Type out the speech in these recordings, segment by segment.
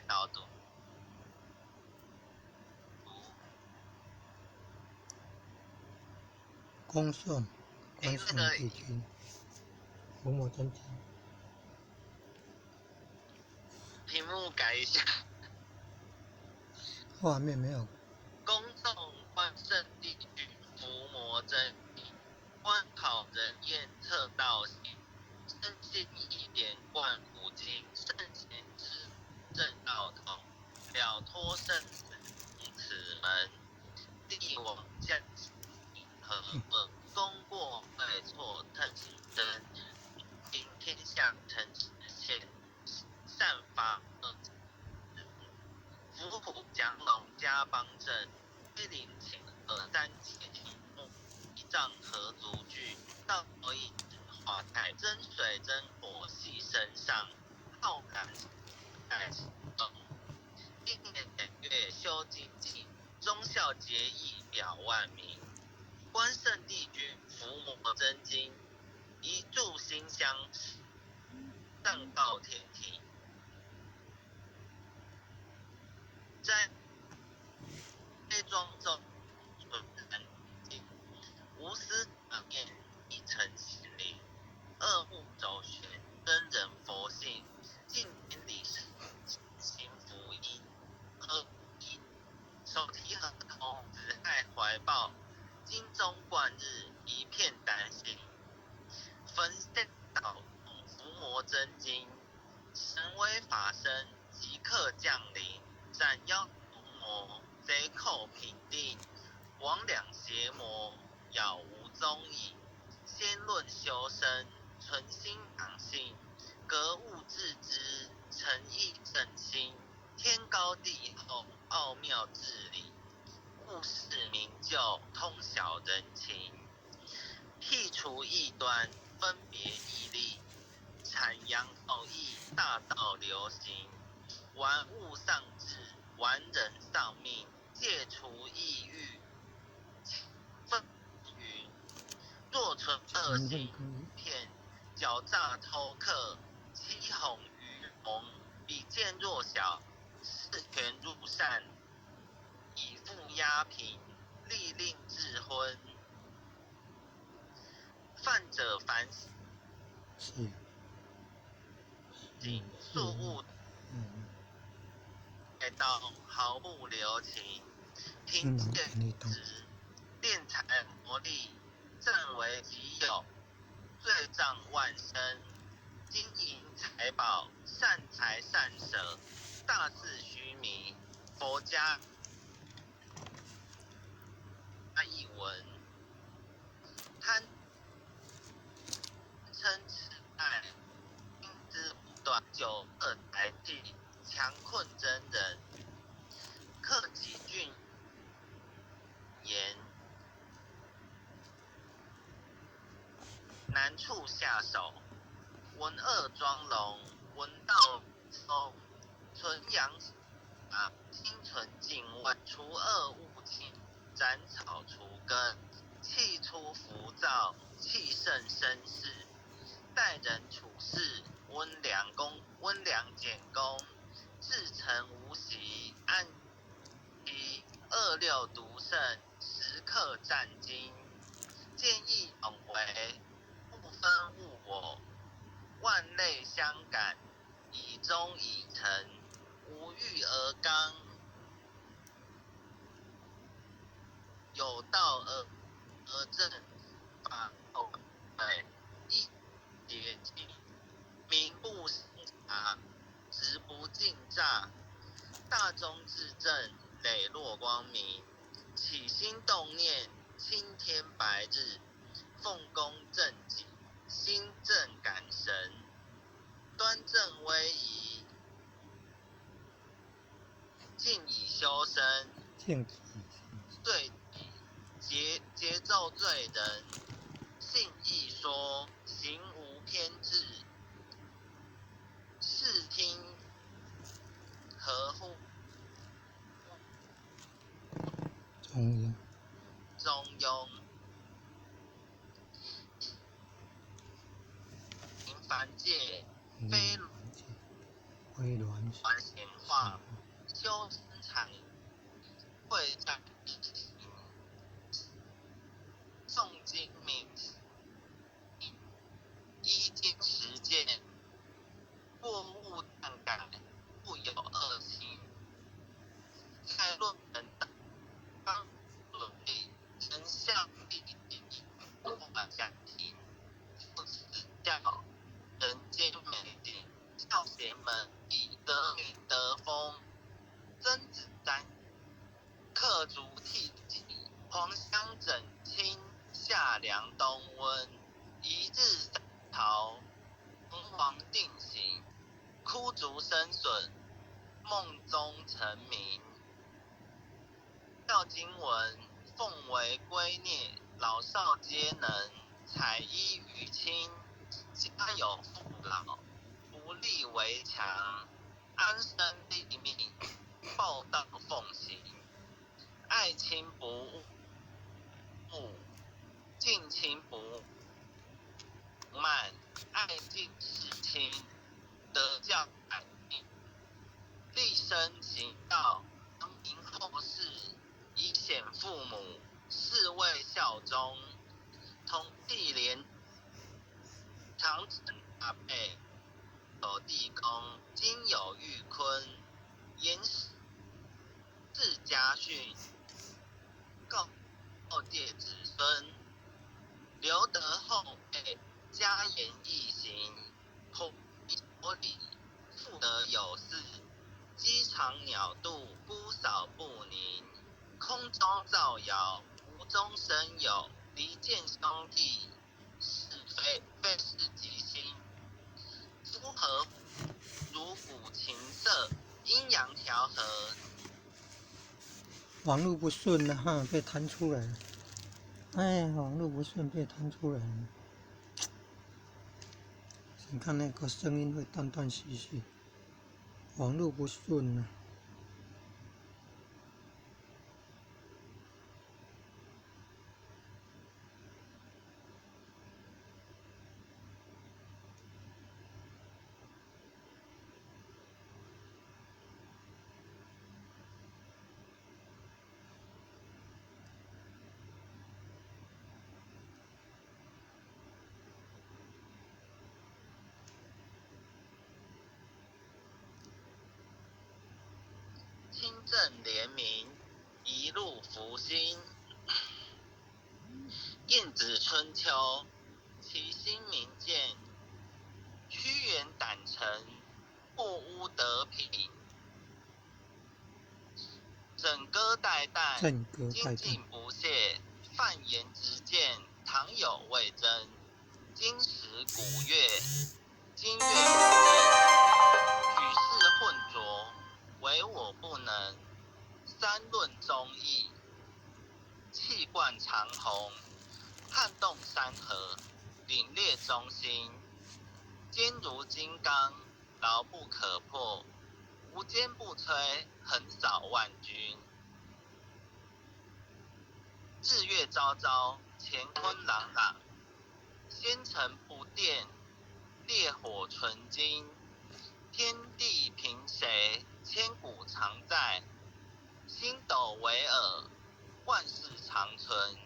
导读。关圣帝君伏魔真经。屏幕改一下。画面没有。恭送关圣帝君伏魔真经，观考人验测道行，深信一点贯古今，圣贤之正道统，了脱生死此门。帝王将和恶，功过对错称其真，平天下诚实现，善法恶伏虎降龙加邦正，威灵请和三界群目，一丈合足具，道义化态，真水真火系身上，浩然在其中。一年两月修精进，忠孝节义表万民。关圣帝君伏魔真经，一炷馨香，上报天庭。在庄重纯坛境，无私场面一诚心灵，恶目周旋真人佛性，近年里行福音，合一手提合同子亥怀抱，金钟贯日一片丹心，焚献导伏魔真经，神威法身即刻降临，斩妖伏魔，贼寇平定，魍魉邪魔杳无踪影。先论修身，存心养性，格物致知，诚意正心，天高地厚，奥妙治理，务事明就，通晓人情，剔除异端，分别义利，阐扬道义，大道流行，玩物丧志，玩人丧命，戒除异欲，纷纭。若存恶行，骗狡诈偷克，欺哄愚蒙，比贱弱小，恃权入善，以富压贫，利令智昏。犯者凡是速勿带刀，毫不留情，凭借直，敛财磨利，占为己有，罪障万生。金银财宝，善财善舍，大肆虚名，佛家一文，贪嗔痴爱，因之不断，久恶财气，强困真人，克己峻严，难处下手。文恶庄容，文道收，纯阳心存敬畏，除恶务尽，斩草除根，气出浮躁，气盛生事，待人处事，温良俭恭，至诚无息，安息，恶六独胜，时刻战兢，见义勇为，不分物我，万类相感，以忠以诚，无欲而刚，有道而正，法后对，义节敬，民不兴察，直不尽诈，大忠至正，磊落光明，起心动念，青天白日，奉公正己，心正感神，端正威仪，静以修身，对节奏罪人，信义说，行无偏执，视听合乎中庸，行凡戒，非回銮显化，修身禅，会战一行，诵经冥依经实践，过悟淡改，不有恶心。在论人当伦理，丞相立己，不管家庭，父子教，人间美景，孝贤们以得名得风，曾子丹，刻竹替己，黄香枕清，夏凉冬温，一日三朝，龙王定省，枯竹生笋，梦中成名。教经文，奉为圭臬，老少皆能，采衣娱亲，家有父老，不立围墙，安身立命，报道奉行，爱亲不误，敬亲不慢，爱敬事亲，德教改命，立身行道，扬名后世，以显父母，是谓孝忠。同气连长城大备，守地宫，今有玉坤，言世家训，告诫子孙，留得后辈，家言义行，弘礼，妇德有司，鸡肠鸟肚，姑嫂不宁，空中造谣，无中生有，离间兄弟，是非是己心。夫和如鼓琴瑟，阴阳调和。网络不顺了哈，被弹出来了。哎，网络不顺被弹出来了。你看那个声音会断断续续，网络不顺了。清正廉明，一路福星。晏子春秋，其心明鉴，屈原胆诚，不污德品。枕戈待旦，精进不懈，犯言直谏，常有未真。今时古乐，今月不正，举世混浊，唯我不能。三论忠义，气贯长虹，撼动山河，凛冽中心。坚如金刚，牢不可破，无坚不摧，横扫万军。日月昭昭，乾坤朗朗，仙尘不电，烈火纯金。天地凭谁？千古常在。星斗为尔，万世长存。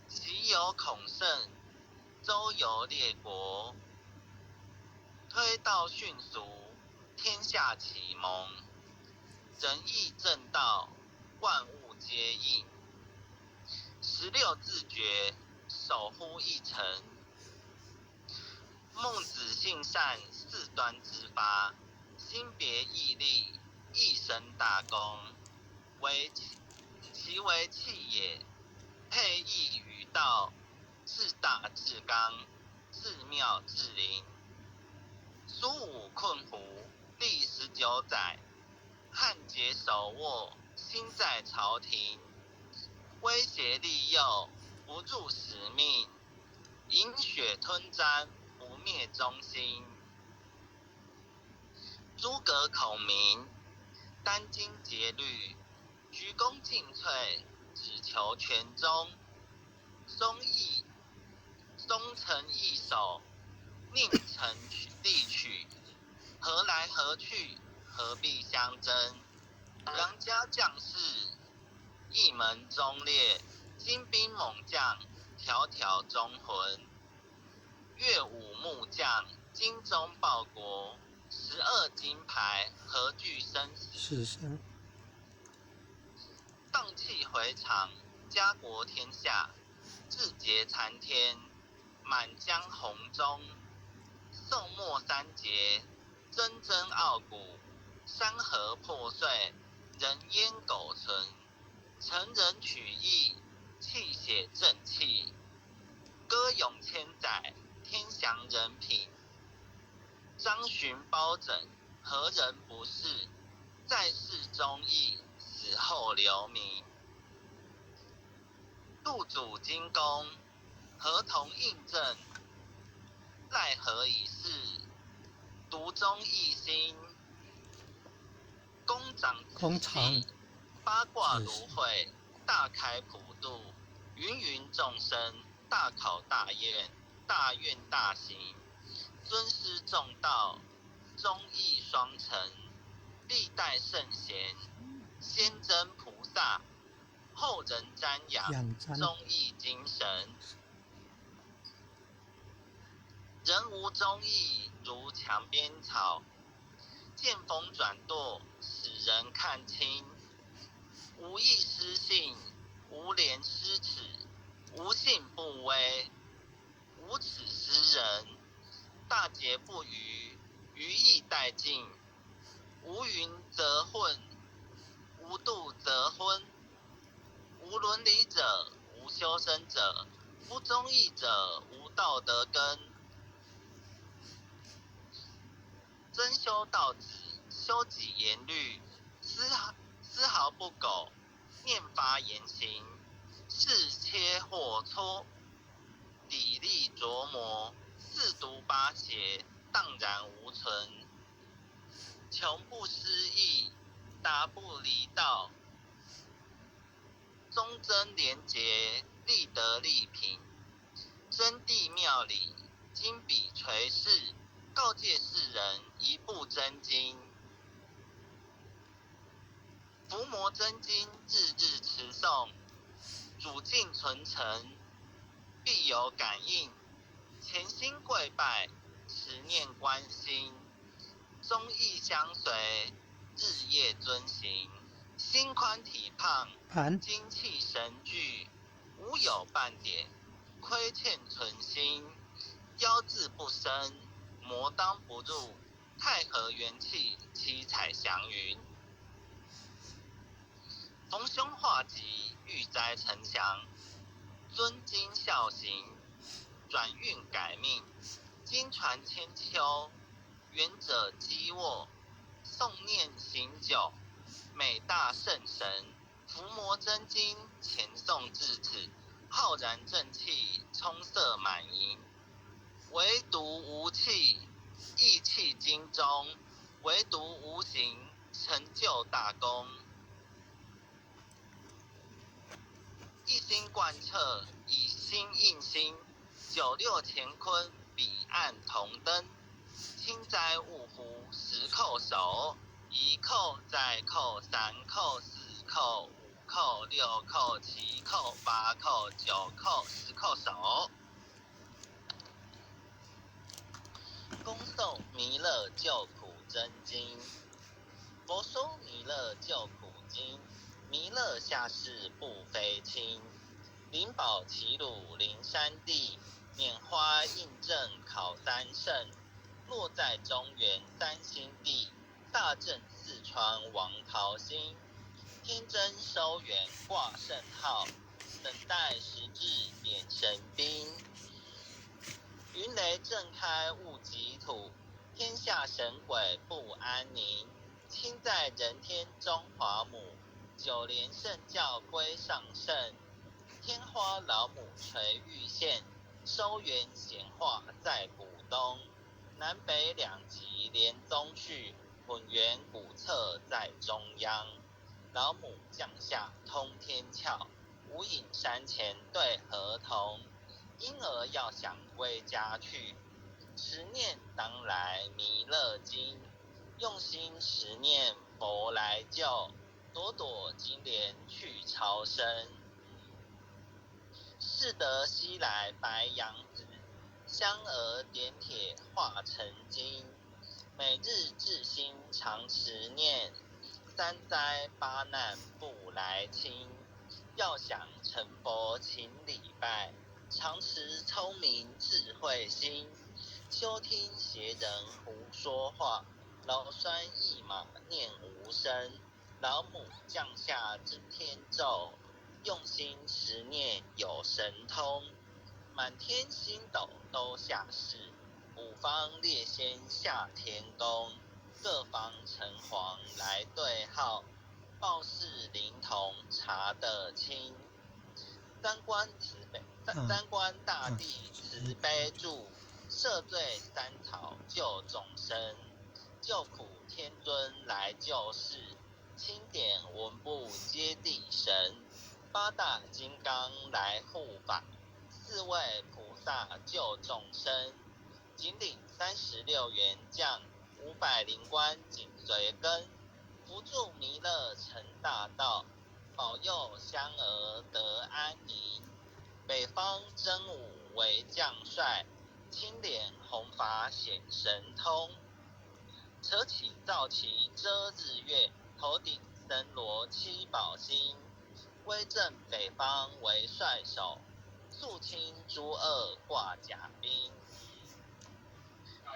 其有孔圣，周游列国。推道训俗，天下启蒙。仁义正道，万物皆应。16字诀，守乎一城。孟子性善，四端之发，心别毅力，一生大功。其为气也，配义于道，至大至刚，至妙至灵。苏武困胡，历19载，汉节手握，心在朝廷。威胁利诱，不辱使命，饮血吞毡，不灭忠心。诸葛孔明，殚精竭虑，鞠躬尽瘁，只求全忠。忠诚义守，宁诚力取，何来何何去？何必相争？杨家将士一门忠烈，精兵猛将，条条忠魂。岳武木将，精忠报国，12金牌，何惧生死？是生。荡气回肠，家国天下，志节参天，满江红中。宋末三杰，铮铮傲骨，山河破碎，人烟苟存。成人取义，泣血正气，歌咏千载，天祥人品。张巡包拯，何人不是？在世忠义，死后留名。陆祖金弓，合同印证，奈何已逝，独钟一心。公长工厂八卦芦荟，大开普渡，芸芸众生，大考大验，大愿大行，尊师重道，忠义双成，历代圣贤，先真菩萨，后人瞻仰，忠义精神。人无忠义，如墙边草，见风转舵，使人看清。无义失信，无廉失耻，无信不威，无耻失人。大节不渝，愚义殆尽。无云则混，无度则昏。无伦理者，无修身者，不忠义者，无道德根。真修道子，修己严律，丝毫不苟，念发言行，是切或磋，砥砺琢磨，四读八写，荡然无存。穷不失义，达不离道，忠贞廉洁，立德立品。真谛妙理，金笔垂示，告诫世人一部真经。伏魔真经，日日持诵，主敬存诚，必有感应。潜心跪拜，持念观心，忠义相随，日夜遵行。心宽体胖，精气神聚，无有半点亏欠存心。妖志不生，魔当不入，太和元气，七彩祥云。逢凶化吉，遇灾成祥，遵经孝行，转运改命。经传千秋，远者积握，诵念行久，美大圣神。伏魔真经，前诵至此，浩然正气，充塞满盈。唯独无气，意气精忠；唯独无形，成就大功。一心贯彻，以心印心，96乾坤，彼岸同登。轻哉勿呼，10叩首，1叩再叩，3叩4叩5叩6叩7叩8叩9叩10叩首。恭诵弥勒救苦真经。佛说弥勒救苦经，弥勒下世不非轻。灵宝齐鲁灵山地，拈花印证考三圣。落在中原三星地，大正四川王桃心。天真收元挂圣号，等待时至点神兵。云雷震开雾极土，天下神鬼不安宁。亲在人天中华母，9连圣教归上圣。天花老母垂玉线，收元显化在古东。南北两极连宗序，混元古册在中央。老母降下通天窍，无影山前对河童。婴儿要想归家去，持念当来弥勒经。用心持念佛来救，朵朵金莲去超生。适得西来白杨子，香娥点铁化成金。每日至心常持念，三灾八难不来侵。要想成佛请礼拜，常持聪明智慧心。休听邪人胡说话，劳酸一马念无声。老母降下真天咒，用心持念有神通。满天星斗都下世，五方列仙下天宫。各房城隍来对号，报事灵童查得清。三官大帝慈悲助，赦罪三草救众生。救苦天尊来救世，钦点文部接地神。八大金刚来护法，四位菩萨救众生。紧领36员将，500灵官紧随跟。扶助弥勒成大道，保佑香娥得安宁。北方真武为将帅，青脸红发显神通。扯起皂旗遮日月，头顶森罗七宝星。威震北方为帅首，肃清诸恶挂甲兵。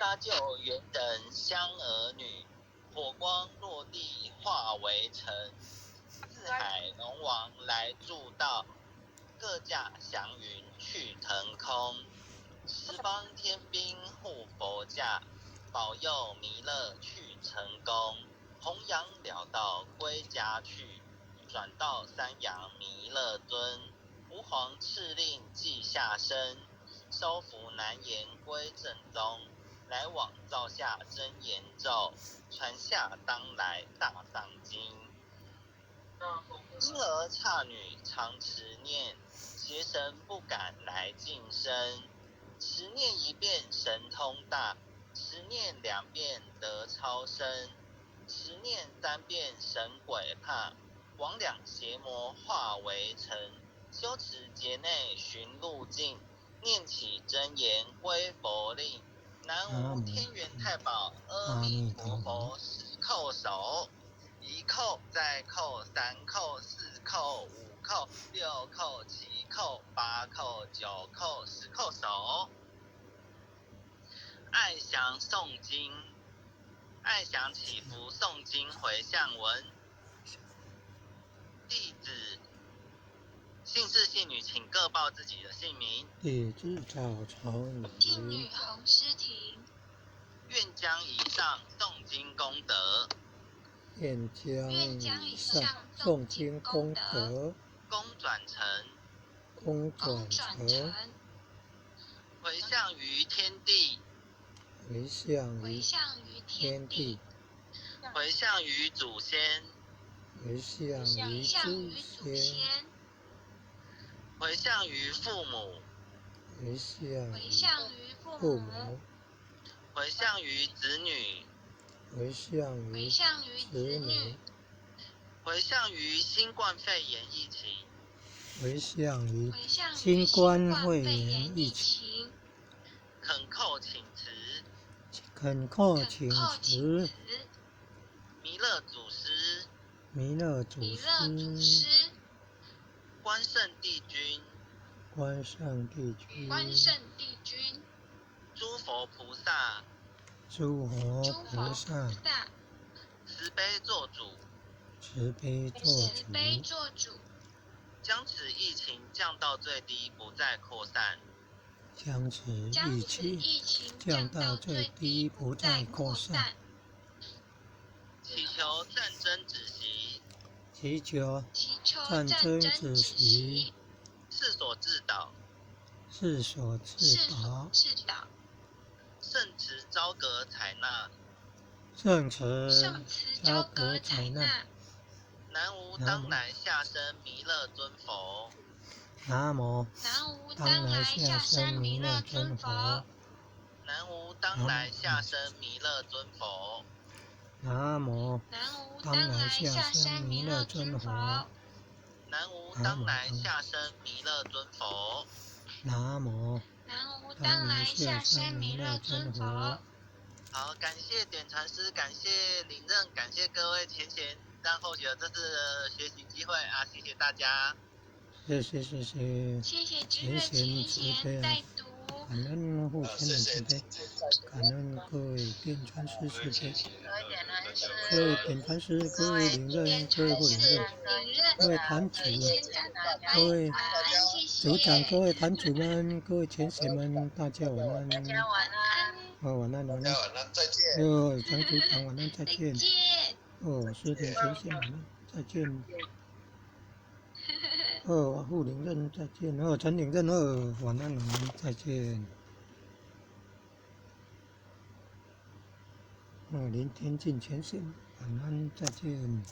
搭救元人香儿女，火光落地化为尘。四海龙王来助道，各驾祥云去腾空。十方天兵护佛驾，保佑弥勒去成功。弘扬了道归家去，转到三阳弥勒尊。吾皇敕令记下身，收服难言归正宗。来往造下真言咒，传下当来大藏经。婴儿刹女常持念，邪神不敢来近身。持念一遍神通大，持念2遍得超生。持念3遍神鬼怕，魍魉邪魔化为尘。修持劫内寻路径，念起真言归佛令。南无天元太保阿弥陀佛，10叩首，1叩再叩3叩4叩5叩6叩7叩8叩9叩10叩首。爱祥诵经，爱祥祈福诵经回向文。弟子姓氏姓女，请各报自己的姓名。弟子赵朝姓宇，女洪诗婷，愿将以上诵经功德，愿将以上诵诵经经功功德德功转成，公公转成，转成，回向于天地，回向于回向于天天地地，，回向于祖先，回向于回向祖于祖先，先，回向于父母，回向于回向于父父母母，，回向于子女，回向于回向于子子女女，，回向于新冠肺炎疫情，回向于回向于新冠肺肺炎炎疫疫情，情，恳叩请辞，恳叩请恳叩请辞辞，弥勒祖师，弥勒祖弥勒祖师，师，关圣帝君，关圣帝君，关圣帝君，诸佛菩萨，诸佛诸佛菩菩萨，萨，慈悲做主，慈悲做慈主，悲做主，将此疫情降到最低，不再扩散。将此将此疫情疫情降到降到最最低，低，不不再再扩扩散散。祈求战争止息，祈求祈求战战争争止止息息，世所致导，世所致世导所，致导，圣慈昭格采纳。圣慈圣慈昭昭格格采纳。采纳。南无当来下生弥勒尊佛，南无南无当当来来下下生弥勒生弥勒尊尊佛佛，南无当来下生弥勒尊佛，南无南无当当来来下下山弥勒尊佛，南无当来下生弥勒尊佛，南无南无当当来来下下山弥勒山弥勒尊佛尊佛。。好，感谢点传师，感谢领任，感谢各位前贤让后学这次的学习机会啊，谢谢大家。谢谢谢谢，谢谢知前乐贤前慈悲啊，贤带读。感恩护前的慈悲，感恩各位电传师慈悲，各位点传师，各位领任，各位护领任，各位坛主，各位组长，各位坛主们，各位前贤们，大家晚安。晚安晚安。再见。蒋组长晚安再见。师点前贤晚安再见。护领任再见。陈领任晚安再见。林天进前贤晚安再见。